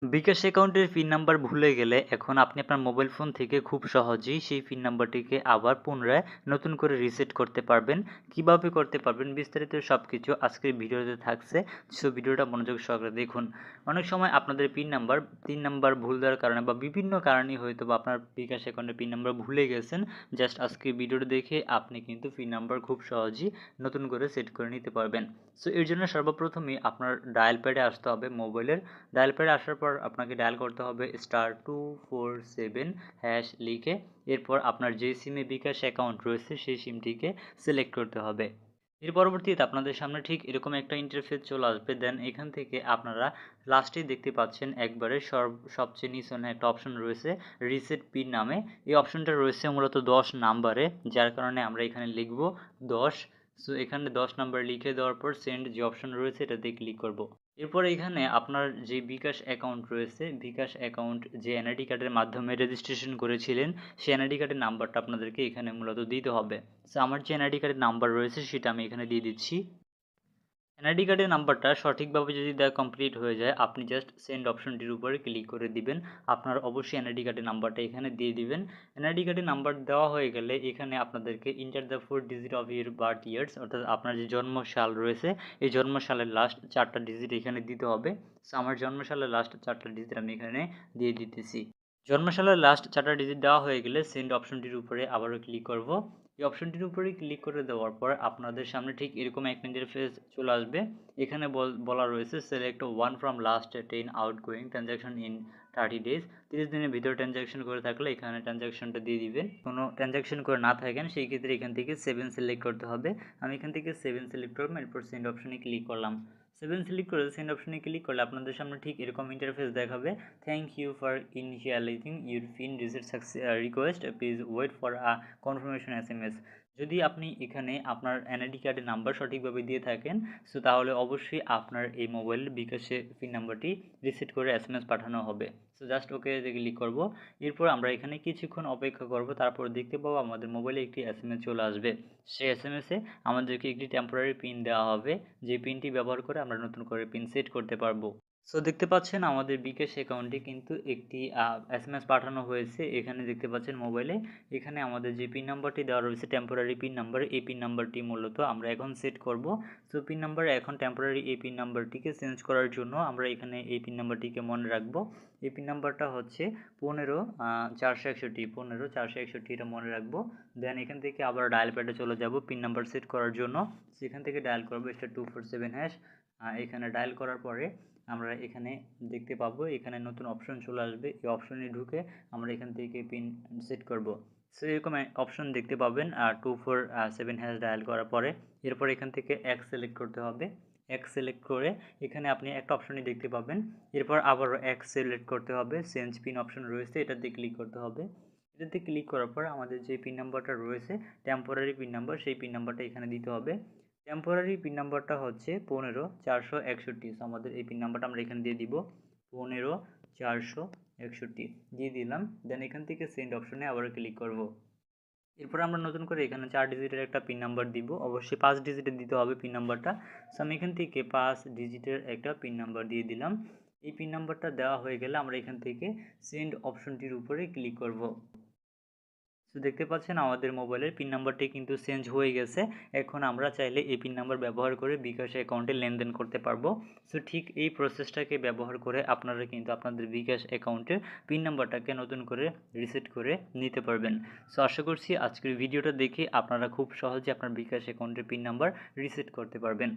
বিকাশ অ্যাকাউন্টের pin number ভুলে গেলে এখন আপনি আপনার মোবাইল ফোন থেকে খুব সহজেই সেই পিন নাম্বারটিকে আবার পুনরায় নতুন করে রিসেট করতে পারবেন। কিভাবে করতে পারবেন বিস্তারিত সবকিছু আজকের ভিডিওতে থাকছে। সো ভিডিওটা মনোযোগ সহকারে দেখুন। অনেক সময় আপনাদের পিন নাম্বার ভুল দেওয়ার কারণে বা বিভিন্ন কারণেই হয়তোবা আপনার বিকাশ অ্যাকাউন্টের পিন নাম্বার ভুলে গেছেন। জাস্ট আজকের ভিডিওটা দেখে আপনি কিন্তু পিন নাম্বার খুব সহজেই নতুন করে সেট করে নিতে পারবেন। সো এর জন্য সর্বপ্রথমেই আপনার ডায়াল প্যাডে আসতে হবে মোবাইলের। ডায়াল প্যাডে আসার পর আপনাকে ডায়াল করতে হবে *247# লিখে। এরপর আপনার যে সিমে বিকাশ অ্যাকাউন্ট রয়েছে সেই সিমটিকে সিলেক্ট করতে হবে। এর পরবর্তীতে আপনাদের সামনে ঠিক এরকম একটা ইন্টারফেস চলে আসবে। দেন এখান থেকে আপনারা লাস্টেই দেখতে পাচ্ছেন একবারে সবচেয়ে নিচনে একটা অপশন রয়েছে রিসেট পিন নামে। এই অপশনটা রয়েছে মূলত 10 নাম্বারে, যার কারণে আমরা এখানে লিখব 10। সো এখানে 10 নাম্বার লিখে দেওয়ার পর সেন্ড যে অপশন রয়েছে এটাতে ক্লিক করব। এরপর এখানে আপনার যে বিকাশ অ্যাকাউন্ট রয়েছে, বিকাশ অ্যাকাউন্ট যে এনআইডি কার্ডের মাধ্যমে রেজিস্ট্রেশন করেছিলেন সেই এনআইডি কার্ডের নাম্বারটা আপনাদেরকে এখানে মূলত দিতে হবে। সো আমার যে এনআইডি কার্ডের নাম্বার রয়েছে সেটা আমি এখানে দিয়ে দিচ্ছি। এনআইডি কার্ডের নাম্বারটা সঠিকভাবে যদি দেওয়া কমপ্লিট হয়ে যায় আপনি জাস্ট সেন্ড অপশনটির উপরে ক্লিক করে দিবেন। আপনার অবশ্যই এনআইডি কার্ডের নাম্বারটা এখানে দিয়ে দিবেন। এনআইডি কার্ডের নাম্বার দেওয়া হয়ে গেলে এখানে আপনাদেরকে enter the 4 digit of your birth years, অর্থাৎ আপনার যে জন্ম সাল রয়েছে এই জন্ম সালের লাস্ট 4টা ডিজিট এখানে দিতে হবে। সো আমার জন্ম সালের লাস্ট 4টা ডিজিট আমি এখানে দিয়ে দিতেছি। জন্ম সালের লাস্ট 4টা ডিজিট দেওয়া হয়ে গেলে সেন্ড অপশনটির উপরে আবারও ক্লিক করব। এই অপশনটির উপরে ক্লিক করে দেওয়ার পর আপনাদের সামনে ঠিক এরকম একটা ইন্টারফেস চলে আসবে। এখানে বলা রয়েছে select one from last 10 outgoing transaction in 30 days. 30 দিনের ভিতরে ট্রানজাকশন করে থাকলে এখানে ট্রানজাকশনটা দিয়ে দিবেন। কোনো ট্রানজাকশন করে না থাকেন সেই ক্ষেত্রে এখান থেকে 7 সিলেক্ট করতে হবে। আমি এখান থেকে 7 সিলেক্ট করলাম, এরপর সেন্ড অপশনে ক্লিক করলাম। 7 সিলেক্ট করে সেন্ড অপশনে ক্লিক করলে আপনাদের সামনে ঠিক এরকম ইন্টারফেস দেখাবে। Thank you for initializing your pin reset request, please wait for a confirmation SMS। যদি আপনি এখানে আপনার এনআইডি কার্ডের নাম্বার সঠিকভাবে দিয়ে থাকেন সো তাহলে অবশ্যই আপনার এই মোবাইলের বিকাশে পিন নাম্বারটি রিসেট করে SMS পাঠানো হবে। সো জাস্ট ওকে ক্লিক করব। এরপর আমরা এখানে কিছুক্ষণ অপেক্ষা করব, তারপর দেখতে পাবো আমাদের মোবাইলে একটি SMS চলে আসবে। সেই SMS-এ আমাদেরকে একটি টেম্পোরারি পিন দেওয়া হবে, যে পিনটি ব্যবহার করে আমরা নতুন করে পিন সেট করতে পারবো। সো দেখতে পাচ্ছেন আমাদের বিকাশ অ্যাকাউন্টে কিন্তু একটি SMS পাঠানো হয়েছে। এখানে দেখতে পাচ্ছেন মোবাইলে, এখানে আমাদের যে পিন নাম্বারটি দেওয়া রয়েছে টেম্পোরারি পিন নাম্বার, এই পিন নাম্বারটি মূলত আমরা এখন সেট করব। সো পিন নাম্বার এখন টেম্পোরারি এই পিন নাম্বারটিকে চেঞ্জ করার জন্য আমরা এখানে এই পিন নাম্বারটিকে মনে রাখবো। এই পিন নাম্বারটা হচ্ছে 15 461, এটা মনে রাখবো। দেন এখান থেকে আবার ডায়াল প্যাডে চলে যাব পিন নাম্বার সেট করার জন্য। সেখান থেকে ডায়াল করবো *247#। এখানে ডায়াল করার পরে আমরা এখানে দেখতে পাবো এখানে নতুন অপশন চলে আসবে। এই অপশনে ঢুকে আমরা এখান থেকে পিন সেট করব। সো এরকম অপশন দেখতে পাবেন 247# ডায়াল করার পরে। এরপর এখান থেকে এক সিলেক্ট করতে হবে। এক সিলেক্ট করে এখানে আপনি একটা অপশনই দেখতে পাবেন। এরপর আবারও এক সিলেক্ট করতে হবে, চেঞ্জ পিন অপশন রয়েছে এটাতে ক্লিক করতে হবে। এটাতে ক্লিক করার পর আমাদের যে পিন নাম্বারটা রয়েছে টেম্পোরারি পিন নাম্বার, সেই পিন নাম্বারটা এখানে দিতে হবে। টেম্পোরারি পিন নাম্বারটা হচ্ছে 15 461। সো আমাদের এই পিন নাম্বারটা আমরা এখানে দিয়ে দিব 15 461 দিয়ে দিলাম। দেন এখান থেকে সেন্ড অপশনে আবার ক্লিক করব। এরপর আমরা নতুন করে এখানে 4 ডিজিটের একটা পিন নাম্বার দিব, অবশ্যই 5 ডিজিটের দিতে হবে পিন নাম্বারটা। সো আমি এখান থেকে 5 ডিজিটের একটা পিন নাম্বার দিয়ে দিলাম। এই পিন নাম্বারটা দেওয়া হয়ে গেলে আমরা এখান থেকে সেন্ড অপশনটির উপরে ক্লিক করব। সো দেখতে পাচ্ছেন আমাদের মোবাইলের পিন নাম্বারটি কিন্তু চেঞ্জ হয়ে গেছে। এখন আমরা চাইলে এই পিন নাম্বার ব্যবহার করে বিকাশ অ্যাকাউন্টে লেনদেন করতে পারবো। সো ঠিক এই প্রসেসটাকে ব্যবহার করে আপনারা কিন্তু আপনাদের বিকাশ অ্যাকাউন্টের পিন নাম্বারটাকে নতুন করে রিসেট করে নিতে পারবেন। সো আশা করছি আজকের ভিডিওটা দেখে আপনারা খুব সহজে আপনার বিকাশ অ্যাকাউন্টের পিন নাম্বার রিসেট করতে পারবেন।